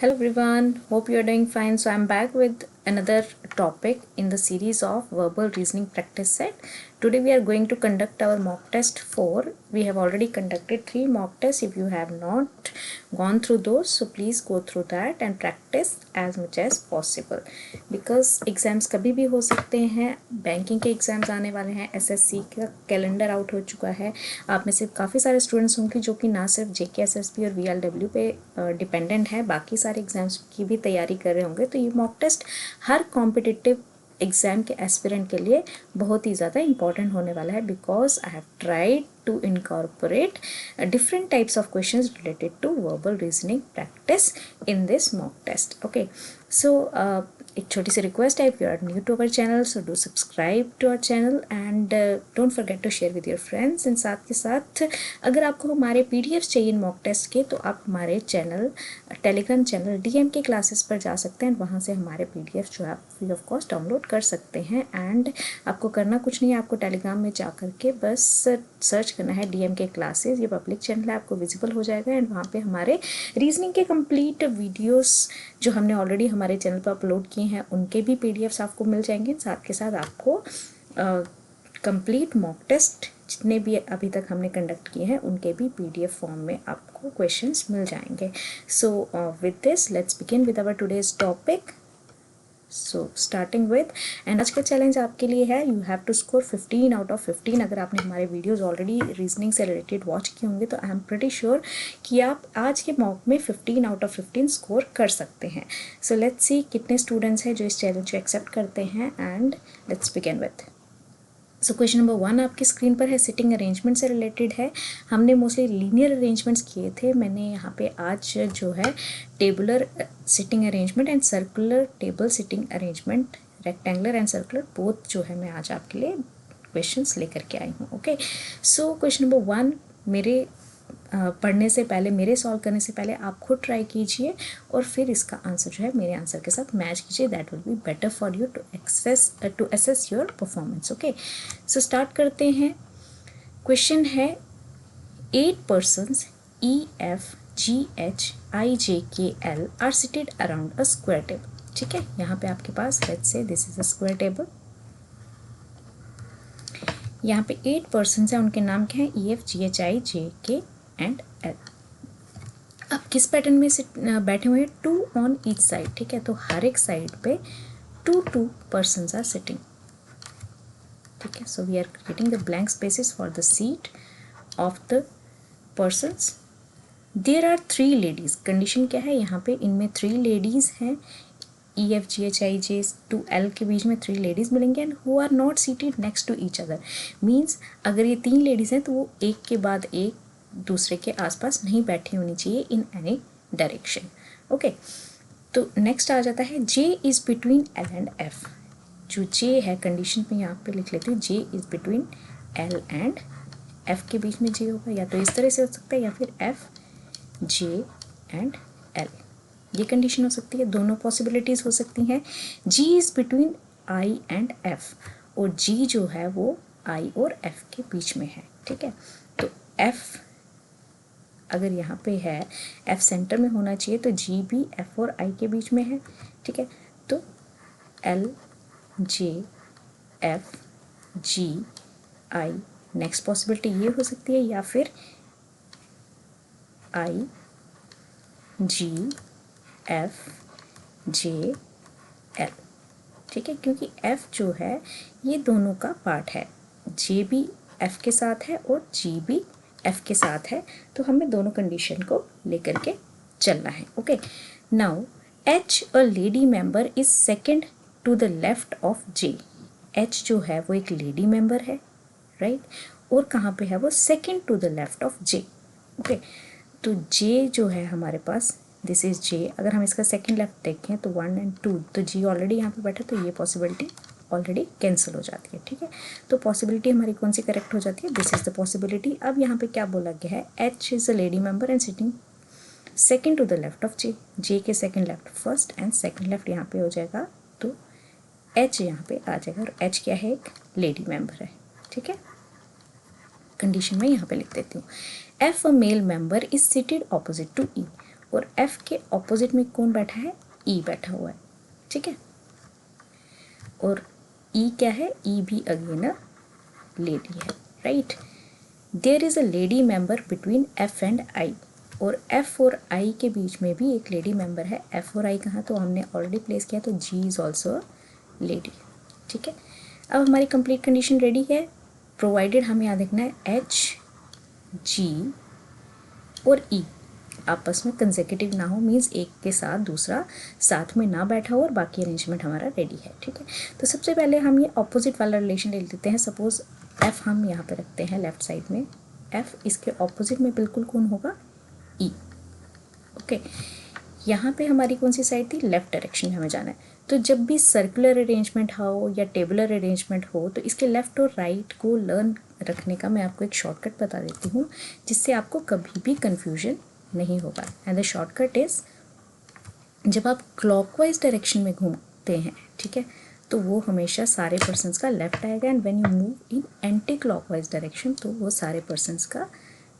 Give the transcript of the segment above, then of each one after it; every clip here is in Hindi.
Hello everyone, hope you are doing fine. So I'm back with another topic in the series of verbal reasoning practice set. Today we are going to conduct our mock test 4. We have already conducted 3 mock tests. If you have not gone through those, so please go through that and practice as much as possible. Because exams कभी भी हो सकते हैं, बैंकिंग के एग्ज़ाम्स आने वाले हैं, एसएससी का कैलेंडर आउट हो चुका है। आप में से काफ़ी सारे स्टूडेंट्स होंगे जो कि ना सिर्फ जेके एसएसबी और वीएलडब्ल्यू पे डिपेंडेंट है, बाकी सारे एग्ज़ाम्स की भी तैयारी कर रहे होंगे। तो ये मॉक टेस्ट हर कॉम्पिटिटिव एग्ज़ाम के एस्पिरेंट के लिए बहुत ही ज़्यादा इंपॉर्टेंट होने वाला है, because I have tried to incorporate different types of questions related to verbal reasoning practice in this mock test. Okay, so एक छोटी सी रिक्वेस्ट है, if you are new to our channel so do subscribe to our channel and don't forget to share with your friends. And साथ के साथ अगर आपको हमारे पीडीएफ्स चाहिए मॉक टेस्ट के, तो आप हमारे चैनल टेलीग्राम चैनल डीएम के क्लासेस पर जा सकते हैं, वहाँ से हमारे पीडीएफ जो है आप फ्री ऑफ कॉस्ट डाउनलोड कर सकते हैं। एंड आपको करना कुछ नहीं है, आपको टेलीग्राम में जा करके बस सर्च करना है डीएम के क्लासेस, ये पब्लिक चैनल है, आपको विजिबल हो जाएगा। एंड वहाँ पे हमारे रीजनिंग के कंप्लीट वीडियोस जो हमने ऑलरेडी हमारे चैनल पर अपलोड किए हैं, उनके भी पीडीएफ्स आपको मिल जाएंगे। साथ के साथ आपको कंप्लीट मॉक टेस्ट जितने भी अभी तक हमने कंडक्ट किए हैं उनके भी पीडीएफ फॉर्म में आपको क्वेश्चंस मिल जाएंगे। So with this let's begin with our today's topic. So starting with, and आज का चैलेंज आपके लिए है, you have to score 15 out of 15। अगर आपने हमारे वीडियोस ऑलरेडी रीजनिंग से रिलेटेड वॉच किए होंगे तो आई एम प्रीटी श्योर कि आप आज के मॉक में 15 आउट ऑफ 15 स्कोर कर सकते हैं। सो लेट्स सी कितने स्टूडेंट्स हैं जो इस चैलेंज को एक्सेप्ट करते हैं, and let's begin with. So question number 1 आपकी स्क्रीन पर है, सिटिंग अरेंजमेंट से रिलेटेड है। हमने मोस्टली लीनियर अरेंजमेंट्स किए थे, मैंने यहाँ पे आज जो है tabular sitting arrangement and circular table sitting arrangement, rectangular and circular both जो है मैं आज आपके लिए क्वेश्चंस लेकर के आई हूँ। ओके, सो क्वेश्चन नंबर 1 मेरे पढ़ने से पहले, मेरे सॉल्व करने से पहले आप खुद ट्राई कीजिए और फिर इसका आंसर जो है मेरे आंसर के साथ मैच कीजिए। That will be better for you to assess your performance. Okay, so start करते हैं। क्वेश्चन है 8 persons E F G H I J K L are seated around a square table. ठीक है, यहाँ पे आपके पास let's say this is a square table. यहाँ पे 8 persons हैं, उनके नाम क्या हैं? E F G H I J K and L. अब किस पैटर्न में बैठे हुए हैं? 2 on each साइड। ठीक है, तो हर एक साइड पे 2 persons आर सिटिंग। ठीक है, so we are creating the blank spaces for the seat of the persons. There are 3 ladies. Condition क्या है यहाँ पे? इनमें 3 लेडीज हैं, E F G H I J to L के बीच में 3 लेडीज़ मिलेंगे, and who are not seated next to each other. Means अगर ये 3 लेडीज़ हैं तो वो एक के बाद एक दूसरे के आसपास नहीं बैठी होनी चाहिए इन एनी डायरेक्शन। ओके, तो नेक्स्ट आ जाता है J is between L and F। जो J है कंडीशन में यहाँ पे लिख लेती हूँ, J is between L and F के बीच में J होगा, या तो इस तरह से हो सकता है या फिर F J एंड L, ये कंडीशन हो सकती है। दोनों पॉसिबिलिटीज़ हो सकती हैं। G is between I and F, और G जो है वो I और F के बीच में है। ठीक है, तो F अगर यहाँ पे है, F सेंटर में होना चाहिए, तो G भी F और I के बीच में है। ठीक है, तो L J F G I, next possibility ये हो सकती है, या फिर I G F J L। ठीक है, क्योंकि F जो है ये दोनों का पार्ट है, J भी F के साथ है और G भी F के साथ है, तो हमें दोनों कंडीशन को लेकर के चलना है। Okay, now H a lady member is second to the left of J। H जो है वो एक लेडी मेंबर है, राइट, और कहाँ पे है वो? Second to the left of J। Okay, तो J जो है हमारे पास, दिस इज J, अगर हम इसका सेकंड लेफ्ट देखें तो 1 and 2, तो G ऑलरेडी यहाँ पे बैठा, तो ये पॉसिबिलिटी ऑलरेडी कैंसिल हो जाती है। ठीक है, तो पॉसिबिलिटी हमारी कौन सी करेक्ट हो जाती है? This is the possibility. अब यहाँ पे क्या बोला गया है? H इज a lady member and sitting second to the left of J। J के second left first and second left यहाँ पे हो जाएगा, तो H यहाँ पे आ जाएगा, और H क्या है? एक लेडी मेंबर है। ठीक है, कंडीशन में यहाँ पे लिख देती हूँ, F a male member is seated opposite to E। और F के ऑपोजिट में कौन बैठा है, E बैठा हुआ है, ठीक है। और E क्या है, E भी अगेन अ लेडी है, right. There is a lady member between F and I, और F और I के बीच में भी एक लेडी मेंबर है। F और I कहाँ, तो हमने ऑलरेडी प्लेस किया, तो G is also a lady, ठीक है। अब हमारी कंप्लीट कंडीशन रेडी है, प्रोवाइडेड हमें याद रखना है H, G और E आपस में कंसेक्यूटिव ना हो, मीन्स एक के साथ दूसरा साथ में ना बैठा हो, और बाकी अरेंजमेंट हमारा रेडी है, ठीक है। तो सबसे पहले हम ये ऑपोजिट वाला रिलेशन ले लेते हैं। सपोज F हम यहाँ पे रखते हैं लेफ्ट साइड में, F इसके ऑपोजिट में बिल्कुल कौन होगा, E, ओके। यहाँ पे हमारी कौन सी साइड थी, लेफ्ट डायरेक्शन में हमें जाना है। तो जब भी सर्कुलर अरेंजमेंट हो या टेबुलर अरेंजमेंट हो, तो इसके लेफ़्ट और राइट को लर्न रखने का मैं आपको एक शॉर्टकट बता देती हूँ, जिससे आपको कभी भी कन्फ्यूजन नहीं होगा। एंड द शॉर्टकट इज़, जब आप क्लॉकवाइज डायरेक्शन में घूमते हैं, ठीक है, तो वो हमेशा सारे पर्सन्स का लेफ्ट आएगा, and when you move in anti clockwise direction, तो वो सारे पर्सन्स का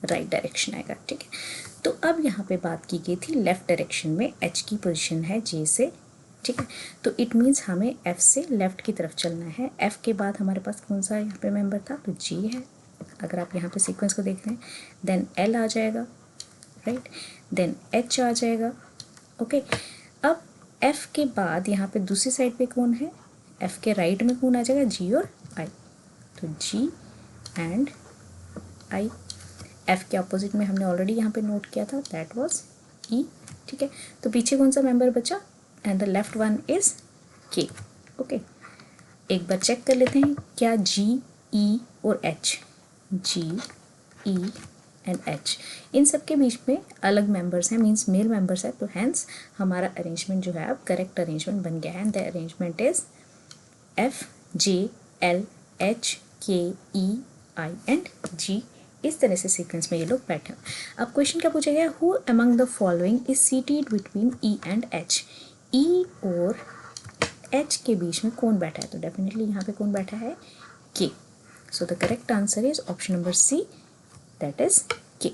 राइट डायरेक्शन आएगा, ठीक है। तो अब यहाँ पे बात की गई थी लेफ़्ट डायरेक्शन में H की पोजीशन है J से, ठीक है। तो इट मीन्स हमें F से लेफ़्ट की तरफ चलना है। F के बाद हमारे पास कौन सा यहाँ पे मेंबर था, तो G है। अगर आप यहाँ पे सीक्वेंस को देख रहे हैं, देन L आ जाएगा, राइट, देन H आ जाएगा, ओके। अब F के बाद यहाँ पे दूसरी साइड पे कौन है, F के राइट में कौन आ जाएगा, G और I, तो G एंड I। F के अपोजिट में हमने ऑलरेडी यहाँ पे नोट किया था, दैट वाज E, ठीक है। तो पीछे कौन सा मेंबर बचा, and the left one is K, okay. एक बार चेक कर लेते हैं, क्या G, E और H, G, E and H, इन सब के बीच में अलग मेंबर्स हैं, मीन्स मेल मेंबर्स है, तो हैंस हमारा अरेंजमेंट जो है अब करेक्ट अरेंजमेंट बन गया है। And the arrangement is F, J, L, H, K, E, I and G। इस तरह से सीक्वेंस में ये लोग बैठे हैं। अब क्वेश्चन क्या पूछा गया, who among the following is seated between E and H, E और H के बीच में कौन बैठा है, तो डेफिनेटली यहाँ पे कौन बैठा है, K। So the correct answer is option number C, that is K।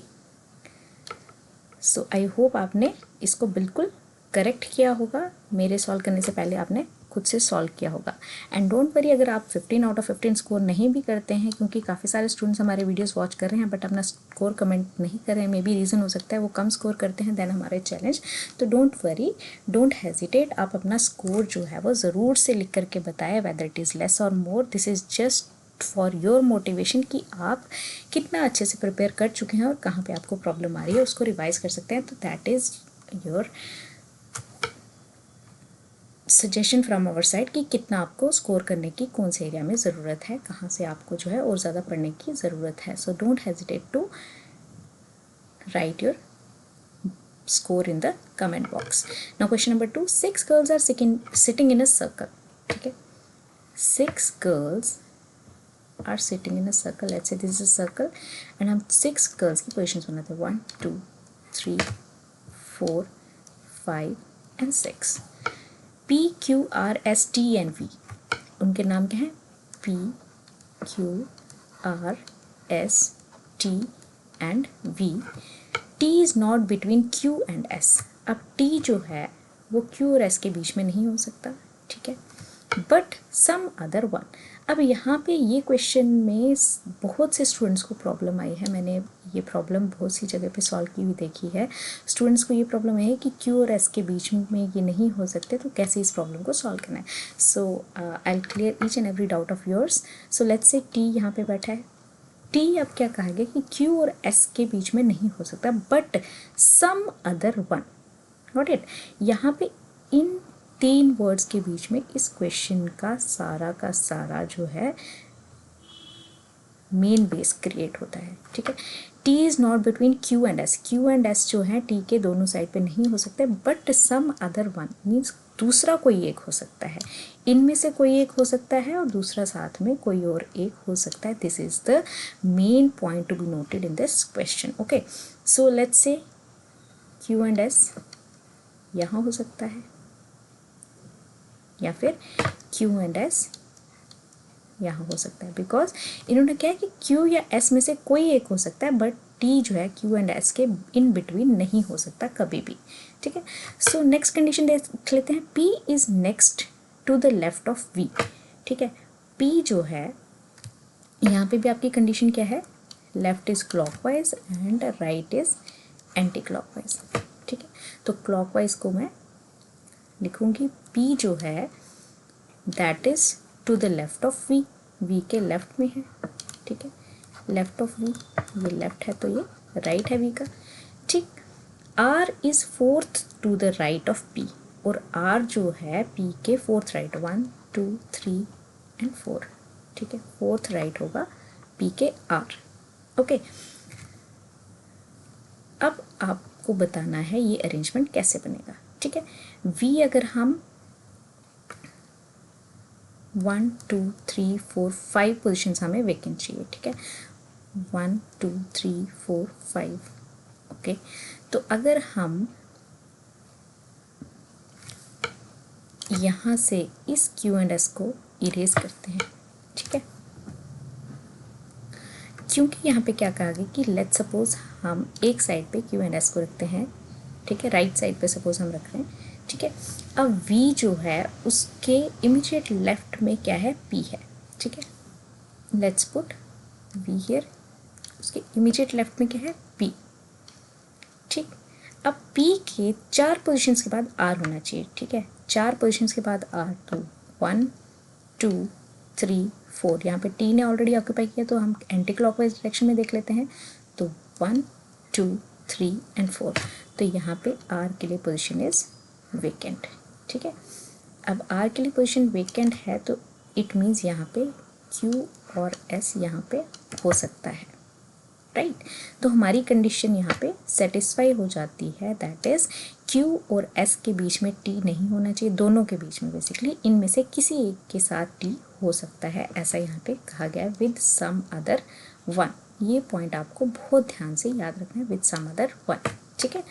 So I hope आपने इसको बिल्कुल करेक्ट किया होगा, मेरे सॉल्व करने से पहले आपने खुद से सॉल्व किया होगा। एंड डोंट वरी अगर आप 15 आउट ऑफ 15 स्कोर नहीं भी करते हैं, क्योंकि काफ़ी सारे स्टूडेंट्स हमारे वीडियोस वॉच कर रहे हैं बट अपना स्कोर कमेंट नहीं कर रहे हैं, मे बी रीज़न हो सकता है वो कम स्कोर करते हैं देन हमारे चैलेंज। तो डोंट वरी, डोंट हेजिटेट, आप अपना स्कोर जो है वो ज़रूर से लिख करके बताएं, वेदर इट इज़ लेस और more. This is just for your motivation कि आप कितना अच्छे से प्रिपेयर कर चुके हैं और कहाँ पे आपको प्रॉब्लम आ रही है उसको रिवाइज कर सकते हैं। तो that is your suggestion from our side कि कितना आपको स्कोर करने की कौन से एरिया में ज़रूरत है, कहाँ से आपको जो है और ज़्यादा पढ़ने की ज़रूरत है। So don't hesitate to write your score in the comment box. Now question number 2, 6 girls are sitting in a circle, ठीक है। 6 girls are sitting in a circle, let's say this is a circle and हम 6 girls की positions बनाते हैं, 1 2 3 4 5 and 6। P Q R S T and V, उनके नाम क्या हैं, P Q R S T and V। T is not between Q and S। अब T जो है वो Q और S के बीच में नहीं हो सकता, ठीक है, बट सम अदर वन। अब यहाँ पे ये क्वेश्चन में बहुत से स्टूडेंट्स को प्रॉब्लम आई है, मैंने ये प्रॉब्लम बहुत सी जगह पे सॉल्व की हुई देखी है। स्टूडेंट्स को ये प्रॉब्लम है कि Q और S के बीच में ये नहीं हो सकते, तो कैसे इस प्रॉब्लम को सॉल्व करना है। So I will clear each and every doubt of yours. So let's say T यहाँ पे बैठा है, T अब क्या कहा गया कि Q और S के बीच में नहीं हो सकता, but some other one, not it. यहाँ पे इन 3 वर्ड्स के बीच में इस क्वेश्चन का सारा जो है मेन बेस क्रिएट होता है, ठीक है। T is not between Q and S, Q and S जो है T के दोनों साइड पे नहीं हो सकते, but some other one means दूसरा कोई एक हो सकता है, इनमें से कोई एक हो सकता है और दूसरा साथ में कोई और एक हो सकता है। This is the main point to be noted in this question, okay. So let's से Q एंड S यहाँ हो सकता है, या फिर Q एंड S यहाँ हो सकता है, बिकॉज इन्होंने क्या है कि Q या S में से कोई एक हो सकता है, बट टी जो है क्यू एंड एस के इन बिटवीन नहीं हो सकता कभी भी, ठीक है। सो नेक्स्ट कंडीशन देख लेते हैं, P is next to the left of V, ठीक है। पी जो है यहाँ पे भी आपकी कंडीशन क्या है, left is clockwise and right is anti clockwise, ठीक है। तो क्लॉकवाइज को मैं लिखूंगी पी जो है that is to the left of V, V के लेफ्ट में है, ठीक है। लेफ्ट ऑफ वी, ये लेफ्ट है तो ये राइट है वी का, ठीक। R is fourth to the right of P, और आर जो है पी के फोर्थ राइट, 1 2 3 एंड 4, ठीक है। फोर्थ राइट होगा पी के आर, ओके। अब आपको बताना है ये अरेंजमेंट कैसे बनेगा, ठीक है। वी अगर हम 1 2 3 4 5 पोजिशंस हमें वेकेंट चाहिए, ठीक है। 1 2 3 4 5, ओके। तो अगर हम यहाँ से इस क्यू एंड एस को इरेज करते हैं, ठीक है, क्योंकि यहाँ पे क्या कहा गया कि लेट सपोज हम एक साइड पे क्यू एंड एस को रखते हैं, ठीक है, राइट साइड पे सपोज हम रख रहे हैं, ठीक है। अब वी जो है उसके इमीडिएट लेफ्ट में क्या है, पी है, ठीक है। लेट्स पुट वी हियर, उसके इमीडिएट लेफ्ट में क्या है, पी, ठीक। अब पी के 4 पोजीशंस के बाद आर होना चाहिए, ठीक है। 4 पोजीशंस के बाद आर, तो 1 2 3 4, यहाँ पे टी ने ऑलरेडी ऑक्यूपाई किया तो हम एंटी क्लॉकवाइज डायरेक्शन में देख लेते हैं, तो 1 2 3 एंड 4, तो यहाँ पे आर के लिए पोजीशन इज वेकेंट, ठीक है। अब आर के लिए पोजीशन वेकेंट है तो इट मीन्स यहाँ पे क्यू और एस यहाँ पे हो सकता है, राइट। तो हमारी कंडीशन यहाँ पे सेटिस्फाई हो जाती है, दैट इज क्यू और एस के बीच में टी नहीं होना चाहिए, दोनों के बीच में बेसिकली इनमें से किसी एक के साथ टी हो सकता है, ऐसा यहाँ पे कहा गया है, विद सम अदर वन। ये पॉइंट आपको बहुत ध्यान से याद रखना है, विद सम अदर वन, ठीक है।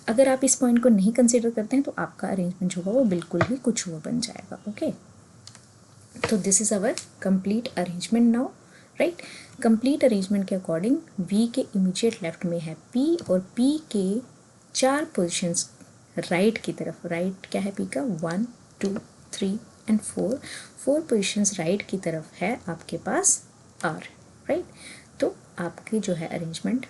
अगर आप इस पॉइंट को नहीं कंसिडर करते हैं तो आपका अरेंजमेंट जो होगा वो बिल्कुल ही कुछ हुआ बन जाएगा, ओके। तो this is our complete arrangement now, right. Complete arrangement के अकॉर्डिंग वी के इमीडिएट लेफ्ट में है पी, और पी के 4 पोजीशंस राइट की तरफ, राइट क्या है पी का, 1 2 3 एंड 4 पोजीशंस राइट की तरफ है आपके पास आर, राइट। तो आपकी जो है अरेंजमेंट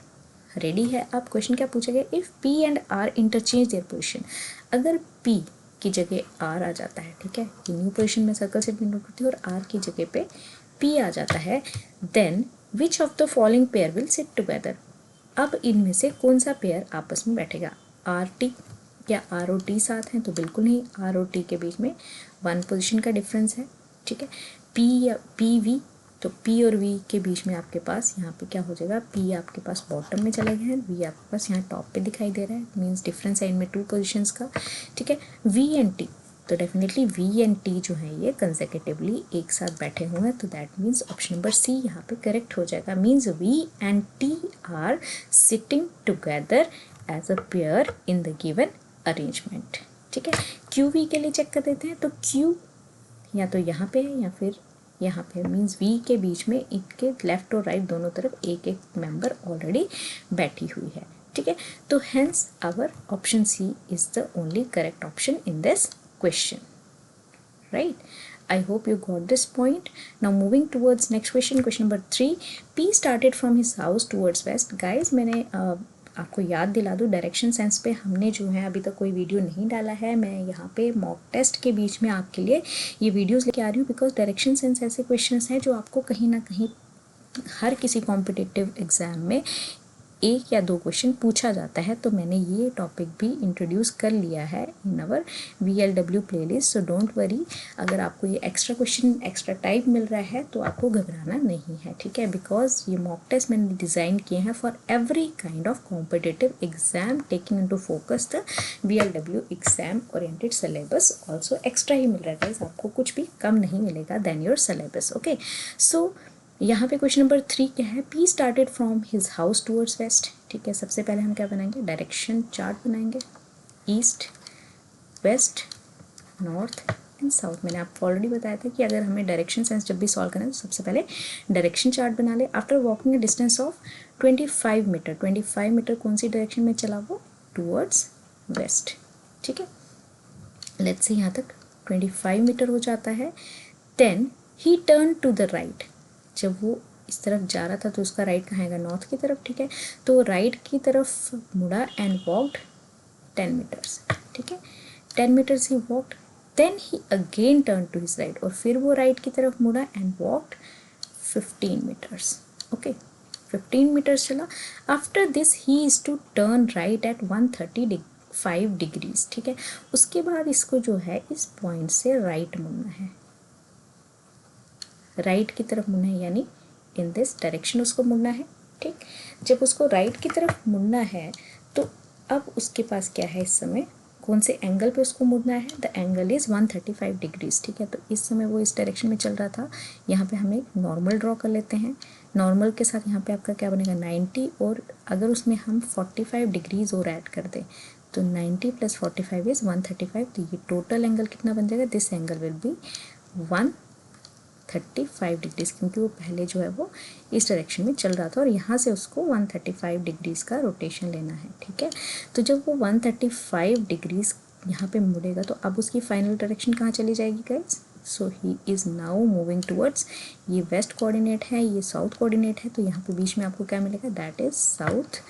रेडी है। अब क्वेश्चन क्या पूछा गया, if P and R interchange their position, अगर पी की जगह आर आ जाता है, ठीक है, ये न्यू पोजीशन में सर्कल से डिनोट करती है, और आर की जगह पे पी आ जाता है, then which of the following pair will sit together. अब इनमें से कौन सा पेयर आपस में बैठेगा, आर टी या आर ओ टी साथ हैं, तो बिल्कुल नहीं, आर ओ टी के बीच में 1 पोजीशन का डिफरेंस है, ठीक है। पी या पी वी, तो पी और वी के बीच में आपके पास यहाँ पे क्या हो जाएगा, पी आपके पास बॉटम में चला गया है, वी आपके पास यहाँ टॉप पे दिखाई दे रहा है, मीन्स डिफरेंस है इनमें 2 पोजीशंस का, ठीक है। वी एंड टी, तो डेफिनेटली वी एंड टी जो है ये कंसेक्यूटिवली एक साथ बैठे हुए हैं, तो that means option number C यहाँ पे करेक्ट हो जाएगा, means V and T are sitting together as a pair in the given arrangement, ठीक है। क्यू वी के लिए चेक कर देते हैं, तो क्यू या तो यहाँ पे है या फिर यहाँ पे, मीन्स वी के बीच में इनके लेफ्ट और राइट दोनों तरफ एक एक मेंबर ऑलरेडी बैठी हुई है, ठीक है। तो hence our option C is the only correct option in this question, right? I hope you got this point. Now moving towards next question, question number 3. P started from his house towards west. Guys, मैंने आपको याद दिला दूँ, डायरेक्शन सेंस पे हमने जो है अभी तक कोई वीडियो नहीं डाला है। मैं यहाँ पे मॉक टेस्ट के बीच में आपके लिए ये वीडियोस लेके आ रही हूँ, बिकॉज डायरेक्शन सेंस ऐसे क्वेश्चंस हैं जो आपको कहीं ना कहीं हर किसी कॉम्पिटिटिव एग्ज़ाम में 1 या 2 क्वेश्चन पूछा जाता है, तो मैंने ये टॉपिक भी इंट्रोड्यूस कर लिया है इन अवर VLW playlist, so don't worry. अगर आपको ये एक्स्ट्रा क्वेश्चन एक्स्ट्रा टाइम मिल रहा है तो आपको घबराना नहीं है, ठीक है, बिकॉज ये मॉक टेस्ट मैंने डिज़ाइन किए हैं for every kind of competitive exam, taking into focus the VLW exam oriented syllabus. Also extra ही मिल रहा है, आपको कुछ भी कम नहीं मिलेगा then your syllabus, okay. So यहाँ पे क्वेश्चन नंबर 3 क्या है, P started from his house towards west, ठीक है। सबसे पहले हम क्या बनाएंगे, डायरेक्शन चार्ट बनाएंगे, east west north and south. मैंने आपको ऑलरेडी बताया था कि अगर हमें डायरेक्शन सेंस जब भी सॉल्व करना है तो सबसे पहले डायरेक्शन चार्ट बना ले। After walking a distance of 25 metre, 25 metre कौन सी डायरेक्शन में चला वो, टूवर्ड्स वेस्ट। ठीक है, लेट्स से यहाँ तक 25 मीटर हो जाता है। Then he turn to the right, जब वो इस तरफ जा रहा था तो उसका राइट कहाँ आएगा, नॉर्थ की तरफ। ठीक है, तो राइट की तरफ मुड़ा एंड वॉक्ड 10 मीटर्स। ठीक है, 10 मीटर्स ही walked, then he again turn to his right, और फिर वो राइट की तरफ मुड़ा and walked 15 metres. Okay, 15 metres चला। After this he is to turn right at 135 degrees. ठीक है, उसके बाद इसको जो है इस पॉइंट से राइट मुड़ना है, राइट की तरफ मुड़ना है, यानी इन दिस डायरेक्शन उसको मुड़ना है। ठीक, जब उसको राइट की तरफ मुड़ना है तो अब उसके पास क्या है, इस समय कौन से एंगल पे उसको मुड़ना है, द एंगल इज़ 135 डिग्रीज। ठीक है, तो इस समय वो इस डायरेक्शन में चल रहा था। यहाँ पे हम एक नॉर्मल ड्रॉ कर लेते हैं। नॉर्मल के साथ यहाँ पे आपका क्या बनेगा, 90, और अगर उसमें हम 45 डिग्रीज और ऐड कर दें तो 90 + 45 इज़ 135। तो ये टोटल एंगल कितना बन जाएगा, this angle will be 135 degrees, क्योंकि वो पहले जो है वो इस डायरेक्शन में चल रहा था और यहाँ से उसको 135 डिग्रीज का रोटेशन लेना है। ठीक है, तो जब वो 135 डिग्रीज यहाँ पे मुड़ेगा तो अब उसकी फाइनल डायरेक्शन कहाँ चली जाएगी guys, so he is now moving towards, ये वेस्ट कोऑर्डिनेट है, ये साउथ कोऑर्डिनेट है, तो यहाँ पे बीच में आपको क्या मिलेगा, दैट इज़ साउथ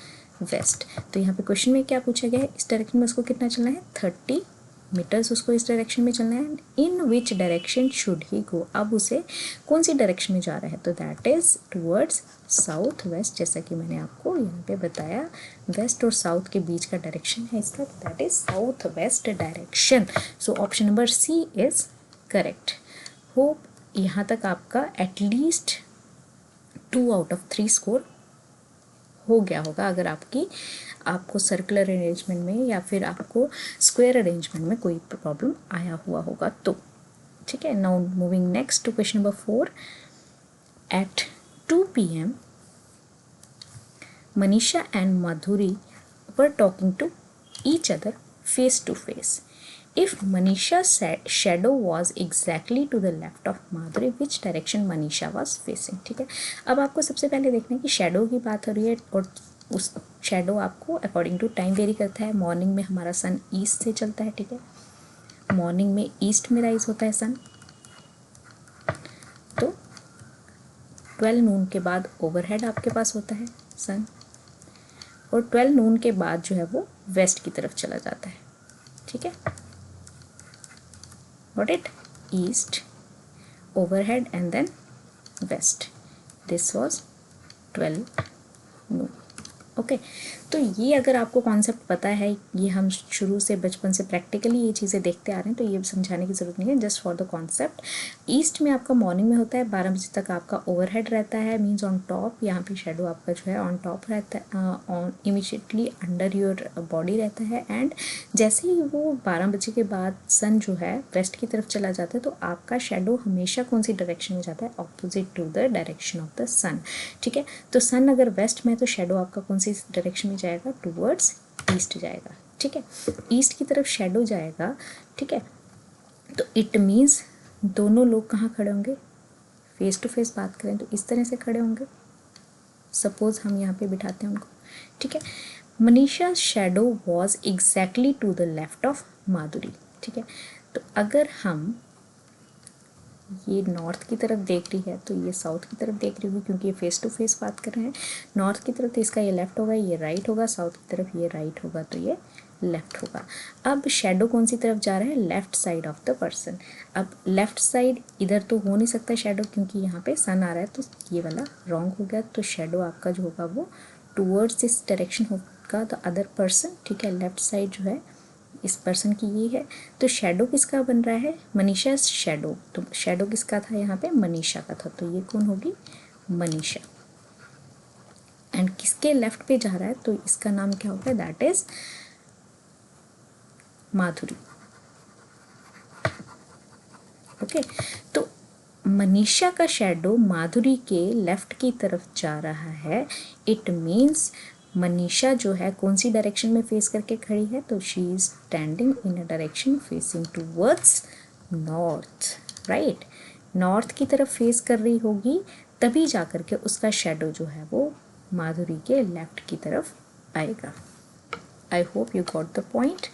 वेस्ट। तो यहाँ पे क्वेश्चन में क्या पूछा गया है, इस डायरेक्शन में उसको कितना चलना है, 30 मीटर्स उसको इस डायरेक्शन में चलना है। इन विच डायरेक्शन शुड ही गो, अब उसे कौन सी डायरेक्शन में जा रहा है, तो that is towards south west. जैसा कि मैंने आपको यहाँ पे बताया, वेस्ट और साउथ के बीच का डायरेक्शन है इसका, that is south west direction. So option number C is correct. Hope यहाँ तक आपका एटलीस्ट 2 आउट ऑफ 3 स्कोर हो गया होगा, अगर आपको सर्कुलर अरेंजमेंट में या फिर आपको स्क्वायर अरेंजमेंट में कोई प्रॉब्लम आया हुआ होगा तो। ठीक है, now moving next to question number 4। At 2 PM Manisha and Madhuri were talking to each other face to face. If Manisha's shadow was exactly to the left of Madhuri, which direction Manisha was facing? ठीक है, अब आपको सबसे पहले देखना है कि शेडो की बात हो रही है और उस शेडो आपको अकॉर्डिंग टू टाइम वेरी करता है। मॉर्निंग में हमारा सन ईस्ट से चलता है। ठीक है, मॉर्निंग में ईस्ट में राइज होता है सन, तो 12 नून के बाद ओवरहेड आपके पास होता है सन, और 12 नून के बाद जो है वो वेस्ट की तरफ चला जाता है। ठीक है, got it, east, overhead and then west. This was 12 noon. Okay, तो ये अगर आपको कॉन्सेप्ट पता है, ये हम शुरू से बचपन से प्रैक्टिकली ये चीज़ें देखते आ रहे हैं, तो ये समझाने की ज़रूरत नहीं है, just for the concept. East में आपका मॉर्निंग में होता है, 12 बजे तक आपका ओवरहेड रहता है, मीन्स ऑन टॉप। यहाँ पे शेडो आपका जो है ऑन टॉप रहता है, on immediately under your body रहता है। एंड जैसे ही वो 12 बजे के बाद सन जो है वेस्ट की तरफ चला जाता है, तो आपका शेडो हमेशा कौन सी डायरेक्शन में जाता है, opposite to the direction of the sun. ठीक है, तो सन अगर वेस्ट में है तो शेडो आपका कौन सी डायरेक्शन में जाएगा, टूवर्ड्स ईस्ट जाएगा। ठीक है, ईस्ट की तरफ शेडो जाएगा। ठीक है, तो इट मीन्स दोनों लोग कहाँ खड़े होंगे, फेस टू फेस बात करें तो इस तरह से खड़े होंगे। सपोज हम यहाँ पे बिठाते हैं उनको। ठीक है, Manisha shadow was exactly to the left of Madhuri. ठीक है, तो अगर हम ये नॉर्थ की तरफ देख रही है तो ये साउथ की तरफ देख रही होगी, क्योंकि ये फेस टू फेस बात कर रहे हैं। नॉर्थ की तरफ तो इसका ये लेफ्ट होगा, ये राइट होगा, साउथ की तरफ ये राइट होगा तो ये लेफ्ट होगा। अब शेडो कौन सी तरफ जा रहा है, left side of the person. अब लेफ्ट साइड इधर तो हो नहीं सकता शेडो, क्योंकि यहाँ पे सन आ रहा है, तो ये वाला रॉन्ग हो गया। तो शेडो आपका जो होगा वो टूवर्ड्स दिस डायरेक्शन होगा, द अदर पर्सन। ठीक है, लेफ्ट साइड जो है इस पर्सन की ये है, तो शेडो किसका बन रहा है, मनीषा शेडो। तो शेडो किसका था यहाँ पे, मनीषा का था, तो ये कौन होगी, मनीषा। एंड किसके लेफ्ट पे जा रहा है, तो इसका नाम क्या होगा, दैट इज माधुरी। ओके, तो मनीषा का शेडो माधुरी के लेफ्ट की तरफ जा रहा है। इट मीन्स मनीषा जो है कौन सी डायरेक्शन में फेस करके खड़ी है, तो she is standing in a direction facing towards north, right, north की तरफ फेस कर रही होगी, तभी जा कर के उसका शेडो जो है वो माधुरी के लेफ्ट की तरफ आएगा। I hope you got the point.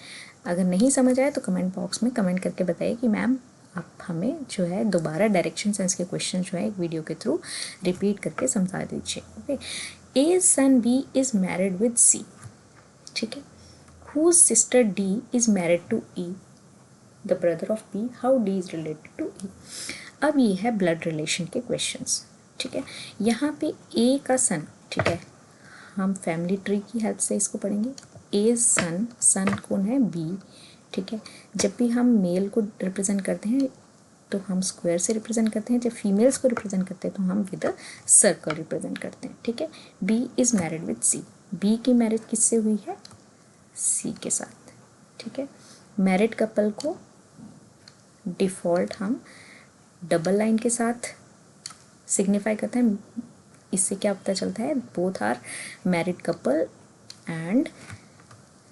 अगर नहीं समझ आए तो कमेंट बॉक्स में कमेंट करके बताइए कि मैम आप हमें जो है दोबारा डायरेक्शन सेंस के क्वेश्चन जो है एक वीडियो के थ्रू रिपीट करके समझा दीजिए। Okay, A son B is married with C, ठीक है, whose sister D is married to E, the brother of B, how D is related to E। अब ये है ब्लड रिलेशन के क्वेश्चंस, ठीक है। यहाँ पे ए का सन, ठीक है, हम फैमिली ट्री की हेल्प से इसको पढ़ेंगे। ए सन, सन कौन है, बी, ठीक है। जब भी हम मेल को रिप्रेजेंट करते हैं तो हम स्क्वायर से रिप्रेजेंट करते हैं, जब फीमेल्स को रिप्रेजेंट करते हैं तो हम विद अ सर्कल रिप्रेजेंट करते हैं, ठीक है। B is married with C, B की मैरिज किससे हुई है, सी के साथ, ठीक है। मैरिड कपल को डिफ़ॉल्ट हम डबल लाइन के साथ सिग्निफाई करते हैं। इससे क्या पता चलता है, both are married couple and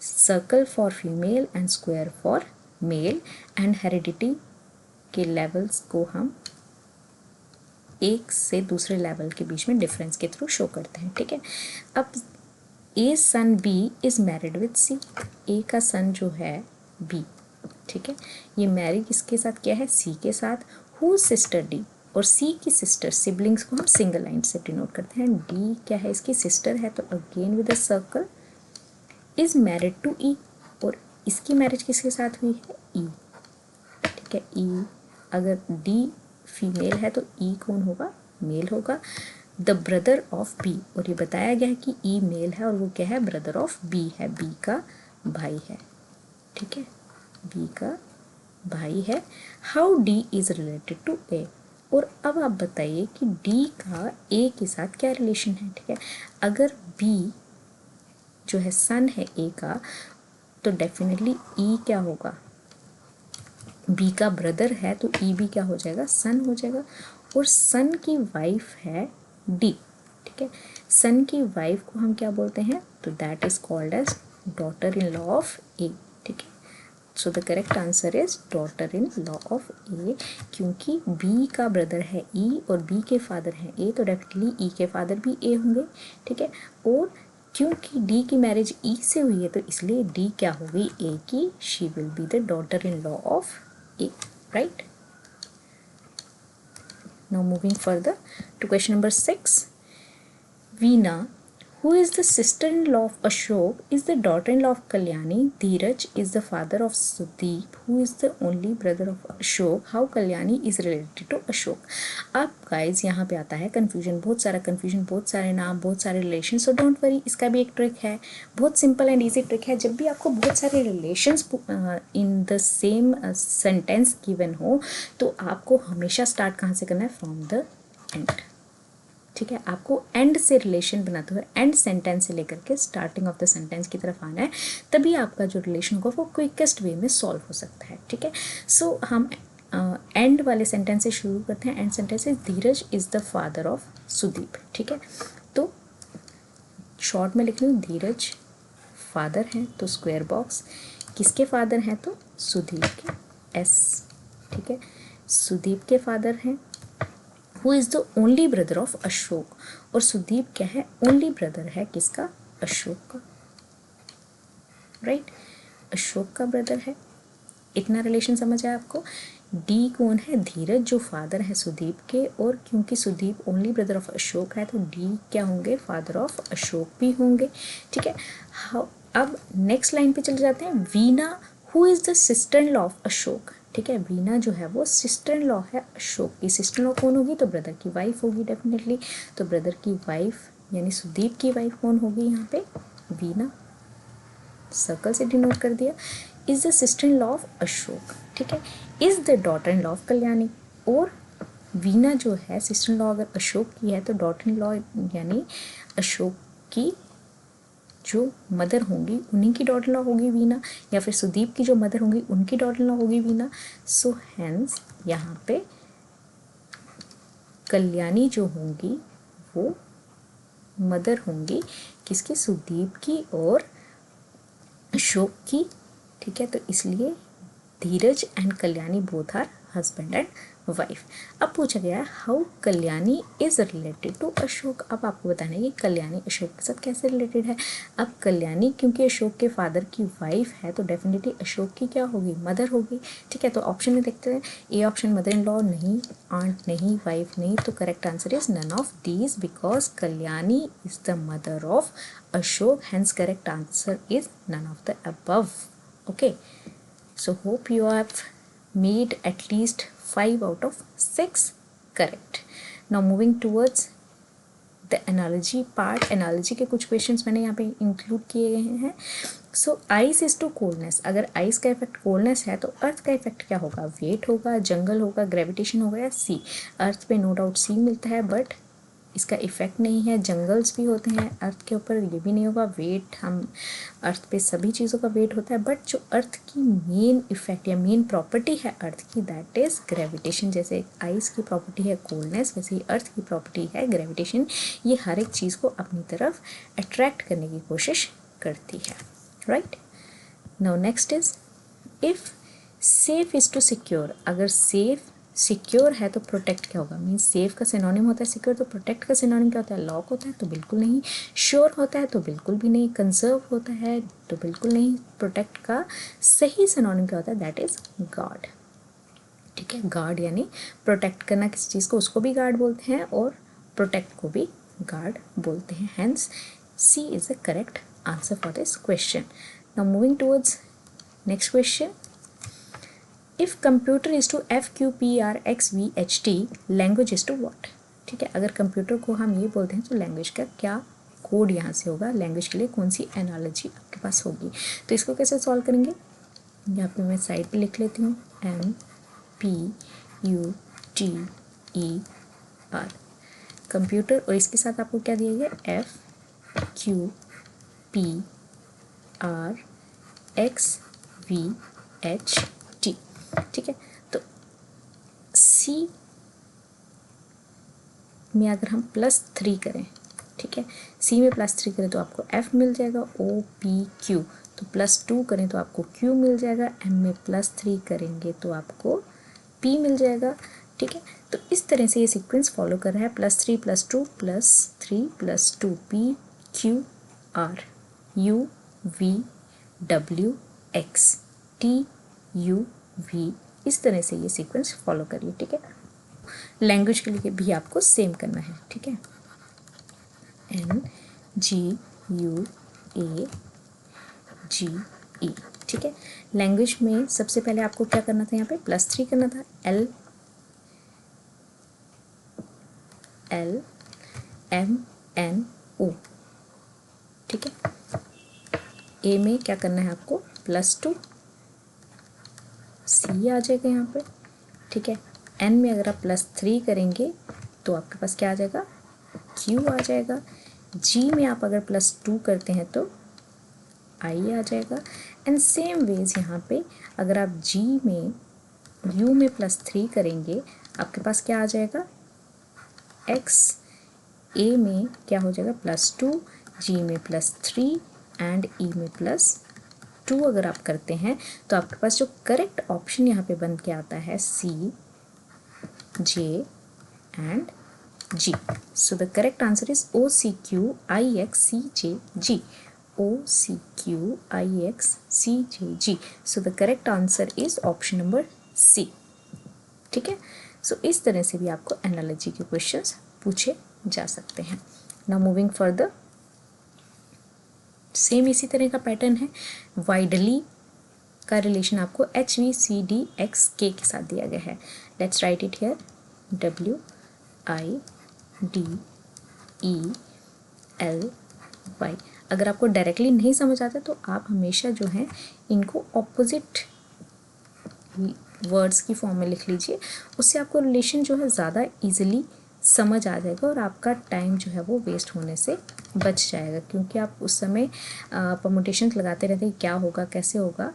circle for female and square for male, and heredity के लेवल्स को हम एक से दूसरे लेवल के बीच में डिफरेंस के थ्रू शो करते हैं, ठीक है। अब A son B is married with C, A का सन जो है बी, ठीक है, ये मैरिज किसके साथ किया है, सी के साथ। हु सिस्टर डी, और सी की सिस्टर, सिबलिंग्स को हम सिंगल लाइन से डिनोट करते हैं। डी क्या है, इसकी सिस्टर है, तो again with a circle, is married to E, और इसकी मैरिज किसके साथ हुई है, ई, ठीक है। ई, अगर डी फीमेल है तो ई कौन होगा, मेल होगा। द ब्रदर ऑफ बी, और ये बताया गया है कि ई मेल है और वो क्या है, ब्रदर ऑफ बी है, बी का भाई है, ठीक है, बी का भाई है। How D is related to A, और अब आप बताइए कि डी का ए के साथ क्या रिलेशन है, ठीक है। अगर बी जो है सन है ए का, तो डेफिनेटली ई क्या होगा, बी का ब्रदर है तो ई भी क्या हो जाएगा, सन हो जाएगा। और सन की वाइफ है डी, ठीक है। सन की वाइफ को हम क्या बोलते हैं, तो that is called as daughter in law of A, ठीक है। So the correct answer is daughter in law of A, क्योंकि बी का ब्रदर है ई और बी के फादर हैं ए, तो डेफिनेटली ई के फादर भी ए होंगे, ठीक है। और क्योंकि डी की मैरिज ई से हुई है तो इसलिए डी क्या होगी, ए की, she will be the daughter in law of A, right? Now moving further to question number 6. Veena, who is the sister-in-law of Ashok, is the daughter-in-law of Kalyani. Dheeraj is the father of Sudeep, who is the only brother of Ashok. How Kalyani is related to Ashok. अब गाइज यहाँ पे आता है कन्फ्यूजन, बहुत सारा कन्फ्यूजन, बहुत सारे नाम, बहुत सारे रिलेशन। सो डोंट वरी, इसका भी एक ट्रिक है, बहुत सिंपल एंड ईजी ट्रिक है। जब भी आपको बहुत सारे relations in the same sentence given हो तो आपको हमेशा स्टार्ट कहाँ से करना है, फ्रॉम द एंड, ठीक है। आपको एंड से रिलेशन बनाते हुए एंड सेंटेंस से लेकर के स्टार्टिंग ऑफ द सेंटेंस की तरफ आना है, तभी आपका जो रिलेशन होगा वो क्विकेस्ट वे में सॉल्व हो सकता है, ठीक है। सो हम एंड वाले सेंटेंस से शुरू करते हैं। And sentence is Dheeraj is the father of Sudeep, ठीक है। तो शॉर्ट में लिख लूँ, धीरज फादर हैं तो स्क्वायर बॉक्स, किसके फादर हैं तो सुदीप के, एस, ठीक है, सुदीप के फादर हैं। Who is the only brother of Ashok, और सुदीप क्या है, ओनली ब्रदर है किसका, अशोक का, राइट, अशोक का ब्रदर है। इतना रिलेशन समझ आया आपको। डी कौन है, धीरज, जो फादर है सुदीप के, और क्योंकि Sudeep only brother of Ashok है तो डी क्या होंगे, फादर ऑफ अशोक भी होंगे, ठीक है। अब नेक्स्ट लाइन पे चले जाते हैं। Veena, who is the sister in law of Ashok, ठीक है। वीना जो है वो सिस्टर इन लॉ है अशोक की। सिस्टर इन लॉ कौन होगी, तो ब्रदर की वाइफ होगी डेफिनेटली। तो ब्रदर की वाइफ यानी सुदीप की वाइफ कौन होगी यहाँ पे, वीना, सर्कल से डिनोट कर दिया। Is the sister in law of Ashok, ठीक है। Is the daughter in law of Kalyani, और वीना जो है सिस्टर इन लॉ अगर अशोक की है तो डॉटर इन लॉ यानी अशोक की जो मदर होंगी उन्हीं की डॉटर इन लॉ होगी वीना, या फिर सुदीप की जो मदर होंगी उनकी डॉटर इन लॉ होगी वीना। सो हैंस यहाँ पे कल्याणी जो होंगी वो मदर होंगी किसकी, सुदीप की और अशोक की, ठीक है। तो इसलिए Dheeraj and Kalyani both are husband and wife. अब पूछा गया है how Kalyani is related to Ashok. अब आपको बताना है कि कल्याणी अशोक के साथ कैसे रिलेटेड है। अब कल्याणी क्योंकि अशोक के फादर की वाइफ है तो डेफिनेटली अशोक की क्या होगी, मदर होगी। ठीक है, तो ऑप्शन में देखते हैं। A option mother in law नहीं, आंट नहीं, वाइफ नहीं, तो correct answer is none of these because Kalyani is the mother of Ashok, hence correct answer is none of the above. Okay, so hope you have made at least 5 out of 6 correct. Now moving towards the analogy part. analogy के कुछ questions मैंने यहाँ पे include किए गए हैं। सो आइस इज टू कोल्डनेस, अगर आइस का इफेक्ट कोल्डनेस है तो अर्थ का इफेक्ट क्या होगा, वेट होगा, जंगल होगा, ग्रेविटेशन होगा या सी। अर्थ पे नो डाउट सी मिलता है बट इसका इफेक्ट नहीं है। जंगल्स भी होते हैं अर्थ के ऊपर, ये भी नहीं होगा। वेट, हम अर्थ पे सभी चीज़ों का वेट होता है बट जो अर्थ की मेन इफेक्ट या मेन प्रॉपर्टी है अर्थ की दैट इज़ ग्रेविटेशन। जैसे आइस की प्रॉपर्टी है कोल्डनेस वैसे ही अर्थ की प्रॉपर्टी है ग्रेविटेशन। ये हर एक चीज़ को अपनी तरफ अट्रैक्ट करने की कोशिश करती है, right. Now next is if safe is to secure. अगर सेफ सिक्योर है तो प्रोटेक्ट क्या होगा, मीन्स सेफ का सिनोनिम होता है सिक्योर, तो प्रोटेक्ट का सिनोनिम क्या होता है, लॉक होता है, तो बिल्कुल नहीं। श्योर होता है तो बिल्कुल भी नहीं। कंजर्व होता है तो बिल्कुल नहीं। प्रोटेक्ट का सही सिनोनिम क्या होता है, दैट इज गार्ड। ठीक है, गार्ड यानी प्रोटेक्ट करना किसी चीज़ को, उसको भी गार्ड बोलते हैं और प्रोटेक्ट को भी गार्ड बोलते हैं। Hence C is the correct answer for this question. Now moving towards next question. If computer is to FQPRXVHT, language is to what. ठीक है, अगर कंप्यूटर को हम ये बोलते हैं तो लैंग्वेज का क्या कोड यहाँ से होगा, लैंग्वेज के लिए कौन सी एनालॉजी आपके पास होगी। तो इसको कैसे सॉल्व करेंगे, यहाँ पे मैं साइड पे लिख लेती हूँ MPUTER कंप्यूटर, और इसके साथ आपको क्या दिया गया FQPRXVHT। ठीक है, तो सी में अगर हम +3 करें, ठीक है, सी में +3 करें तो आपको F मिल जाएगा, OPQ, तो +2 करें तो आपको Q मिल जाएगा, M में +3 करेंगे तो आपको P मिल जाएगा। ठीक है, तो इस तरह से ये सीक्वेंस फॉलो कर रहा है, +3 +2 +3 +2 PQR UVWXTUV, इस तरह से ये सीक्वेंस फॉलो करिए। ठीक है, लैंग्वेज के लिए भी आपको सेम करना है। ठीक है, NGUAGE। ठीक है, लैंग्वेज में सबसे पहले आपको क्या करना था, यहाँ पे +3 करना था, LMNO। ठीक है, ए में क्या करना है आपको +2, सी आ जाएगा यहाँ पे। ठीक है, एन में अगर आप +3 करेंगे तो आपके पास क्या आ जाएगा, क्यू आ जाएगा। जी में आप अगर +2 करते हैं तो आई आ जाएगा। एंड सेम वेज यहाँ पे अगर आप जी में यू में +3 करेंगे आपके पास क्या आ जाएगा, एक्स। ए में क्या हो जाएगा +2, जी में +3 एंड ई में +2 अगर आप करते हैं तो आपके पास जो करेक्ट ऑप्शन यहाँ पे बन के आता है C, J and G। So the correct answer is OCQIXCJG, OCQIXCJG। So the correct answer is option number C। ठीक है, सो इस तरह से भी आपको एनालॉजी के क्वेश्चंस पूछे जा सकते हैं। नाउ मूविंग फर्दर, सेम इसी तरह का पैटर्न है। वाइडली का रिलेशन आपको HVCDXK के साथ दिया गया है। Let's write it here, WIDELY। अगर आपको डायरेक्टली नहीं समझ आता तो आप हमेशा जो है इनको ऑपोजिट वर्ड्स की फॉर्म में लिख लीजिए, उससे आपको रिलेशन जो है ज़्यादा इजीली समझ आ जाएगा और आपका टाइम जो है वो वेस्ट होने से बच जाएगा, क्योंकि आप उस समय परमुटेशंस लगाते रहते हैं क्या होगा कैसे होगा।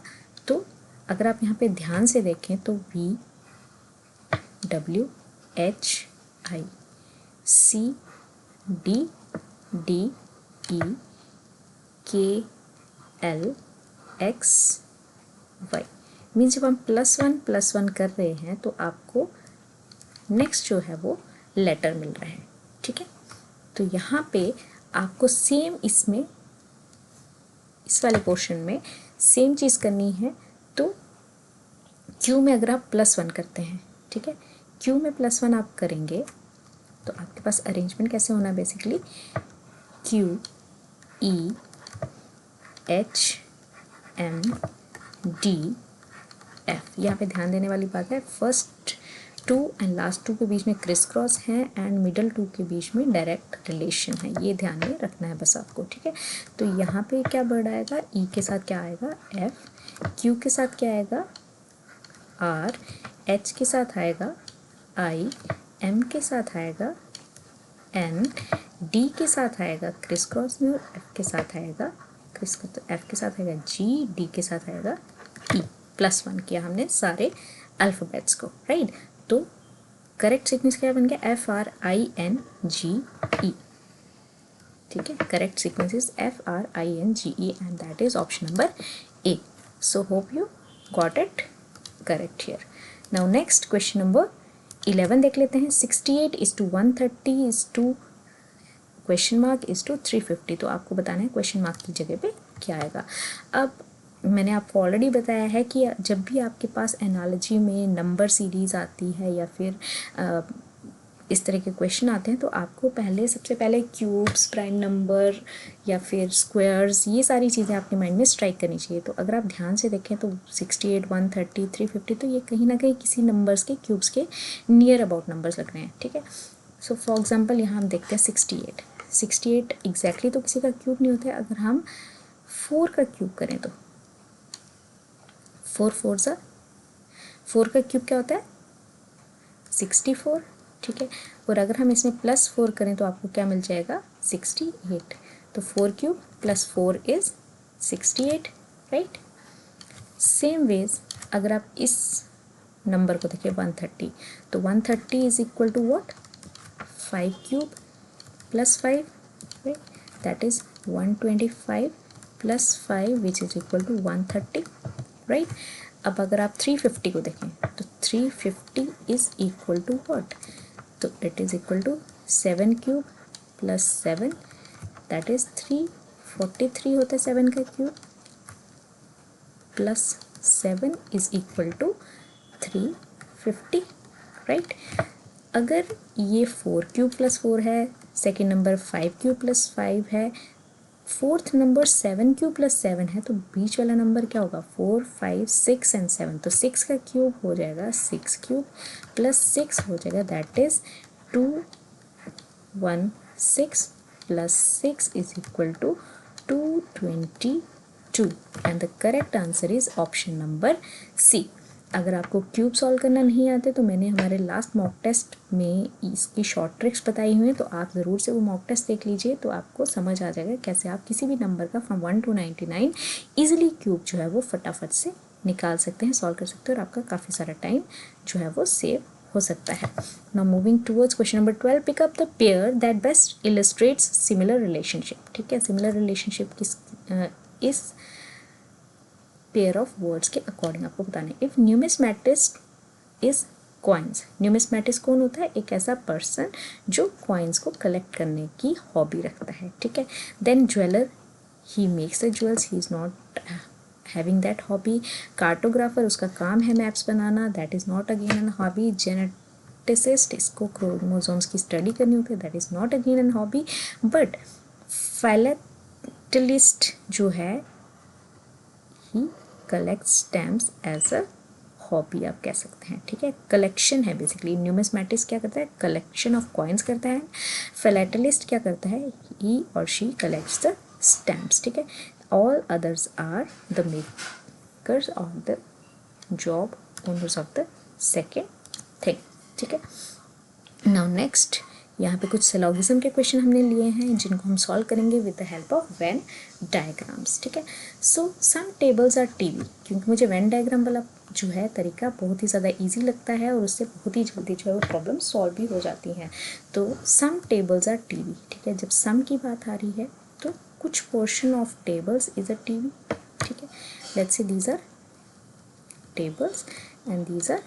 तो अगर आप यहाँ पे ध्यान से देखें तो VWHICDDEKLXY मीन्स जब हम +1 कर रहे हैं तो आपको नेक्स्ट जो है वो लेटर मिल रहा है, ठीक है। तो यहाँ पे आपको सेम इसमें इस वाले पोर्शन में सेम चीज़ करनी है। तो क्यू में अगर आप +1 करते हैं, ठीक है, क्यू में +1 आप करेंगे तो आपके पास अरेंजमेंट कैसे होना है, basically Q E H M D F. यहाँ पे ध्यान देने वाली बात है, फर्स्ट 2 एंड लास्ट 2 के बीच में क्रिस क्रॉस है एंड मिडल 2 के बीच में डायरेक्ट रिलेशन है, ये ध्यान में रखना है बस आपको, ठीक है। तो यहाँ पे क्या वर्ड आएगा, ई के साथ क्या आएगा एफ, क्यू के साथ क्या आएगा आर, एच के साथ आएगा आई, एम के साथ आएगा एन, डी के साथ आएगा क्रिस क्रॉस में और एफ के साथ आएगा एफ के साथ आएगा जी, डी के साथ आएगा ई। +1 किया हमने सारे अल्फ़ाबेट्स को, राइट। तो करेक्ट सीक्वेंस क्या बन गया, FRINGE, ठीक है। Correct sequence is FRINGE and that is option number A. So hope you got it correct here. Now next question number 11 देख लेते हैं। 68:130 क्वेश्चन मार्क इज टू 350। तो आपको बताना है क्वेश्चन मार्क की जगह पे क्या आएगा। अब मैंने आपको ऑलरेडी बताया है कि जब भी आपके पास एनालॉजी में नंबर सीरीज़ आती है या फिर इस तरह के क्वेश्चन आते हैं तो आपको सबसे पहले क्यूब्स, प्राइम नंबर या फिर स्क्वायर्स, ये सारी चीज़ें आपके माइंड में स्ट्राइक करनी चाहिए। तो अगर आप ध्यान से देखें तो 68, 130, 350 तो ये कहीं ना कहीं किसी नंबर्स के क्यूब्स के नियर अबाउट नंबर्स लग रहे हैं, ठीक है। सो फॉर एग्जांपल यहाँ हम देखते हैं 68 एग्जैक्टली तो किसी का क्यूब नहीं होता है। अगर हम 4 का क्यूब करें तो 4 का क्यूब क्या होता है 64, ठीक है। और अगर हम इसमें +4 करें तो आपको क्या मिल जाएगा 68। तो 4 cube +4 is 68, right. Same ways अगर आप इस नंबर को देखिए 130, तो 130 is equal to what 5 cube +5, right, that is 125 +5 which is equal to 130, right. अब अगर आप 350 को देखें तो 350 इज इक्वल टू व्हाट, तो it is equal to 7 cube +7 that is 343 होता है 7 का cube +7 is equal to 350, right. अगर ये 4 क्यूब +4 है, सेकेंड नंबर 5 क्यूब +5 है, फोर्थ नंबर 7 क्यूब +7 है, तो बीच वाला नंबर क्या होगा 4, 5, 6 एंड 7। तो 6 का क्यूब हो जाएगा 6 क्यूब +6 हो जाएगा that is 216 +6 is equal to 222 and the correct answer is option number C. अगर आपको क्यूब सॉल्व करना नहीं आते तो मैंने हमारे लास्ट मॉक टेस्ट में इसकी शॉर्ट ट्रिक्स बताई हुई हैं, तो आप ज़रूर से वो मॉक टेस्ट देख लीजिए, तो आपको समझ आ जाएगा कैसे आप किसी भी नंबर का फ्रॉम 1 to 99 ईजिली क्यूब जो है वो फटाफट से निकाल सकते हैं, सॉल्व कर सकते हैं और आपका काफ़ी सारा टाइम जो है वो सेव हो सकता है। Now moving towards question number 12, pick up the pair that best illustrates similar relationship, ठीक है। सिमिलर रिलेशनशिप इस पेयर ऑफ वर्ड्स के अकॉर्डिंग आपको बताना है। If numismatist is coins, numismatist कौन होता है, एक ऐसा पर्सन जो कॉइन्स को कलेक्ट करने की हॉबी रखता है, ठीक है। Then jeweller, he makes the jewels, he is not having that hobby. Cartographer, उसका काम है मैप्स बनाना, that is not again an hobby. Geneticist, इसको क्रोमोसोम्स की स्टडी करनी होती है, that is not again an hobby. But philatelist जो है he collect stamps as a hobby आप कह सकते हैं, ठीक है। कलेक्शन है बेसिकली, न्यूमिस्मैटिस्ट क्या करता है कलेक्शन ऑफ कॉइन्स करता है, फिलाटेलिस्ट क्या करता है ही और शी कलेक्ट्स द स्टैम्प्स, ठीक है। All others are the makers of the job, owners of the second thing, ठीक है। नाउ नेक्स्ट यहाँ पे कुछ सिलोगिज्म के क्वेश्चन हमने लिए हैं जिनको हम सॉल्व करेंगे with the help of Venn diagrams, ठीक है। सो सम टेबल्स आर टीवी, क्योंकि मुझे वेन डायग्राम वाला जो है तरीका बहुत ही ज़्यादा इजी लगता है और उससे बहुत ही जल्दी जो है वो प्रॉब्लम सॉल्व भी हो जाती हैं। तो सम टेबल्स आर टीवी, ठीक है। जब सम की बात आ रही है तो कुछ portion of tables is a TV, ठीक है। Let's say these are tables and these are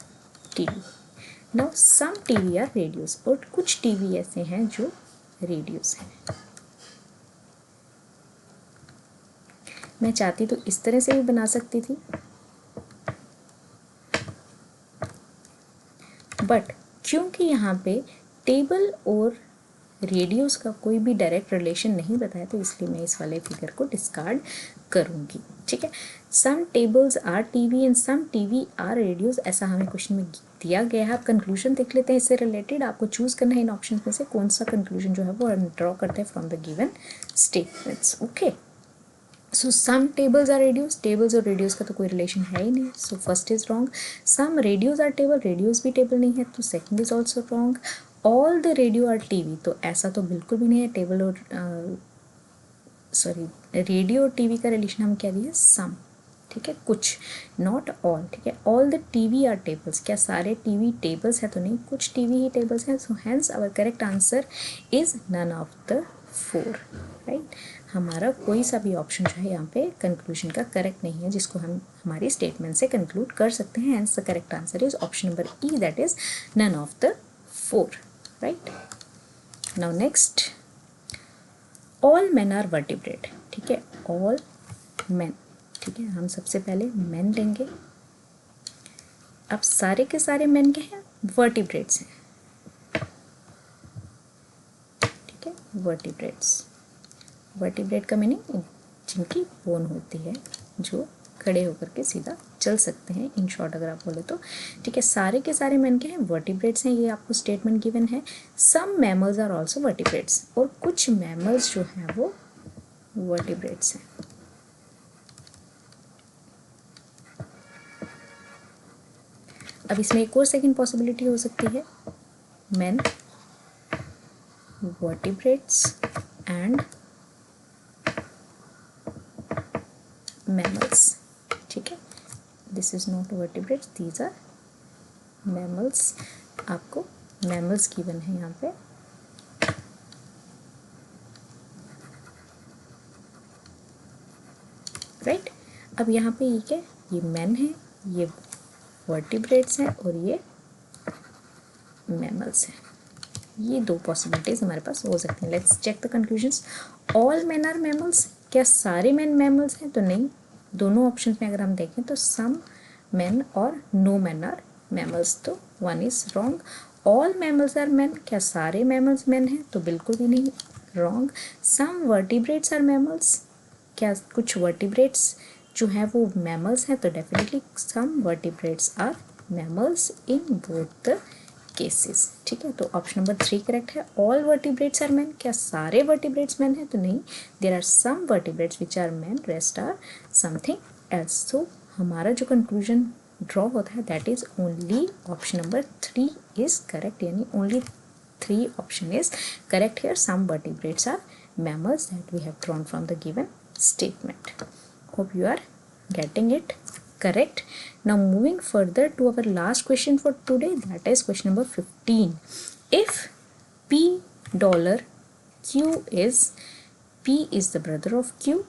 TV. Now some TV are radios, और कुछ TV ऐसे हैं जो रेडियोस हैं. मैं चाहती तो इस तरह से भी बना सकती थी, बट क्योंकि यहाँ पे टेबल और रेडियोस का कोई भी डायरेक्ट रिलेशन नहीं बताया, तो इसलिए मैं इस वाले फिगर को डिस्कार्ड करूँगी. ठीक है. Some tables are TV and some TV are radios, ऐसा हमें क्वेश्चन में दिया गया है. आप कंक्लूजन देख लेते हैं इससे रिलेटेड. आपको चूज़ करना है इन ऑप्शन में से कौन सा कंक्लूजन जो है वो ड्रॉ करते हैं from the given statements. Okay. So some tables are radios, tables और रेडियोस का तो कोई रिलेशन है ही नहीं, so first is wrong. Some radios are table, radios भी टेबल नहीं है, तो second is also wrong. All the radio are TV, तो ऐसा तो बिल्कुल भी नहीं है. टेबल और रेडियो और टीवी का रिलेशन हम क्या दिए, सम. ठीक है, कुछ, नॉट ऑल. ठीक है. All the TV are tables, क्या सारे टीवी टेबल्स है, तो नहीं, कुछ टीवी ही टेबल्स हैं. So hence our correct answer is none of the 4. Right. हमारा कोई सा भी ऑप्शन जो है यहाँ पे कंक्लूजन का करेक्ट नहीं है, जिसको हम हमारी स्टेटमेंट से कंक्लूड कर सकते हैं. Hence the correct answer is option number E, that is none of the 4. Right. Now next, all men are vertebrate. ठीक है, ऑल मेन. ठीक है, हम सबसे पहले मेन लेंगे. अब सारे के सारे मेन क्या हैं, वर्टिब्रेट्स हैं. ठीक है, वर्टिब्रेट्स. वर्टिब्रेट का मीनिंग जिनकी बोन होती है, जो खड़े होकर के सीधा चल सकते हैं, इन शॉर्ट अगर आप बोले तो. ठीक है, सारे के सारे मेन क्या हैं, वर्टिब्रेट्स हैं. ये आपको स्टेटमेंट गिवन है. सम मैमल्स आर ऑल्सो वर्टिब्रेट्स, और कुछ मैमल्स जो हैं वो वर्टिब्रेट्स हैं. अब इसमें एक और सेकंड पॉसिबिलिटी हो सकती है, मेन, वर्टिब्रेट्स एंड mammals. ठीक है, this is not vertebrates, these are mammals. आपको मैमल्स गिवन है यहाँ पे. राइट. अब यहाँ पे ये क्या, ये मैन है, ये वर्टिब्रेट्स हैं, और ये मैमल्स हैं. ये दो पॉसिबिलिटीज हमारे पास हो सकती हैं. Let's check the conclusions. All man are mammals, क्या सारे मैन मैमल्स हैं, तो नहीं. दोनों ऑप्शन में अगर हम देखें तो सम मैन और नो मैन आर मैमल्स, तो one is wrong. All mammals are man, क्या सारे मैमल्स मैन हैं, तो बिल्कुल भी नहीं, wrong. Some vertebrates are mammals, क्या कुछ वर्टिब्रेट्स जो हैं वो मैमल्स हैं, तो definitely some vertebrates are mammals in both the cases. ठीक है, तो ऑप्शन नंबर 3 करेक्ट है. ऑल वर्टिब्रेट्स आर मैन, क्या सारे वर्टिब्रेट्स मैन हैं, तो नहीं. There are some vertebrates which are man, rest are something else. So हमारा जो कंक्लूजन ड्रॉ होता है that is only option number 3 is correct, यानी only 3 option is correct here. Some vertebrates are mammals that we have drawn from the given statement. Hope you are getting it correct. Now moving further to our last question for today, that is question number 15. If P dollar Q is, P is the brother of Q,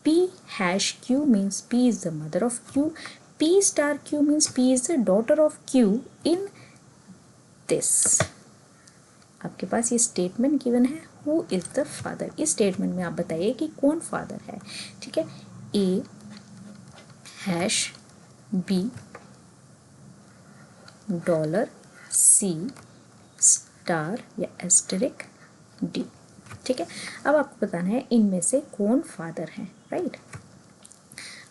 P hash Q means P is the mother of Q, P star Q means P is the daughter of Q in this. आपके पास ये स्टेटमेंट गिवन है, हु इज़ द फादर. इस स्टेटमेंट में आप बताइए कि कौन फादर है. ठीक है, A hash B dollar C star या एस्टेरिक डी. ठीक है, अब आपको बताना है इनमें से कौन फादर है. राइट.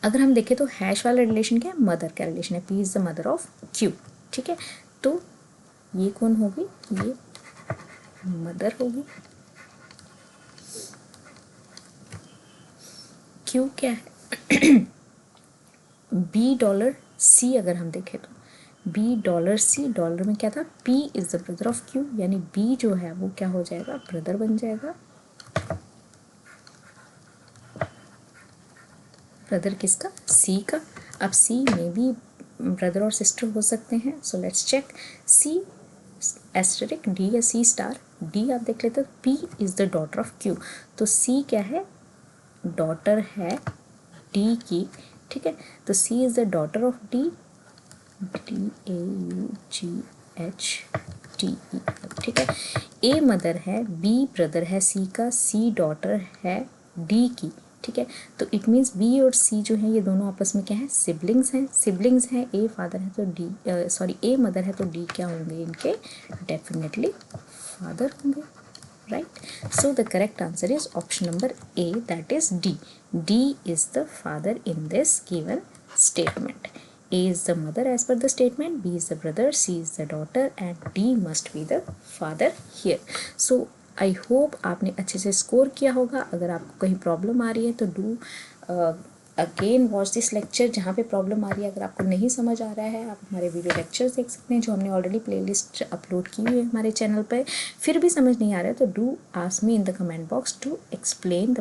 अगर हम देखें तो हैश वाला रिलेशन क्या है, मदर का रिलेशन है. P is the mother of Q. ठीक है, तो ये कौन होगी, ये मदर होगी. क्यू क्या है, बी डॉलर सी. अगर हम देखें तो बी डॉलर सी, डॉलर में क्या था, P is the brother of Q, यानी बी जो है वो क्या हो जाएगा, ब्रदर बन जाएगा. ब्रदर किसका, सी का. अब सी में भी ब्रदर और सिस्टर हो सकते हैं. So let's check. C asterisk D या सी स्टार डी आप देख लेते हो. P is the daughter of Q, तो सी क्या है, डॉटर है डी की. ठीक है, तो C is the daughter of D DAUGHTE, ठीक है। ए मदर है, बी ब्रदर है सी का, सी डॉटर है डी की, ठीक है। तो इट मीन्स बी और सी जो है ये दोनों आपस में क्या है, सिबलिंग्स हैं। सिबलिंग्स हैं, ए फादर है तो डी सॉरी ए मदर है तो डी क्या होंगे इनके, डेफिनेटली फादर होंगे, right? So the correct answer is option number A, that is D. D is the father in this given statement. A is the mother as per the statement, B is the brother, C is the daughter and D must be the father here. So I hope आपने अच्छे से स्कोर किया होगा। अगर आपको कहीं प्रॉब्लम आ रही है तो do again watch this lecture. जहाँ पे प्रॉब्लम आ रही है, अगर आपको नहीं समझ आ रहा है, आप हमारे वीडियो लेक्चर्स देख सकते हैं जो हमने ऑलरेडी प्लेलिस्ट अपलोड की हुई है हमारे चैनल पर। फिर भी समझ नहीं आ रहा है तो do ask me in the comment box to explain the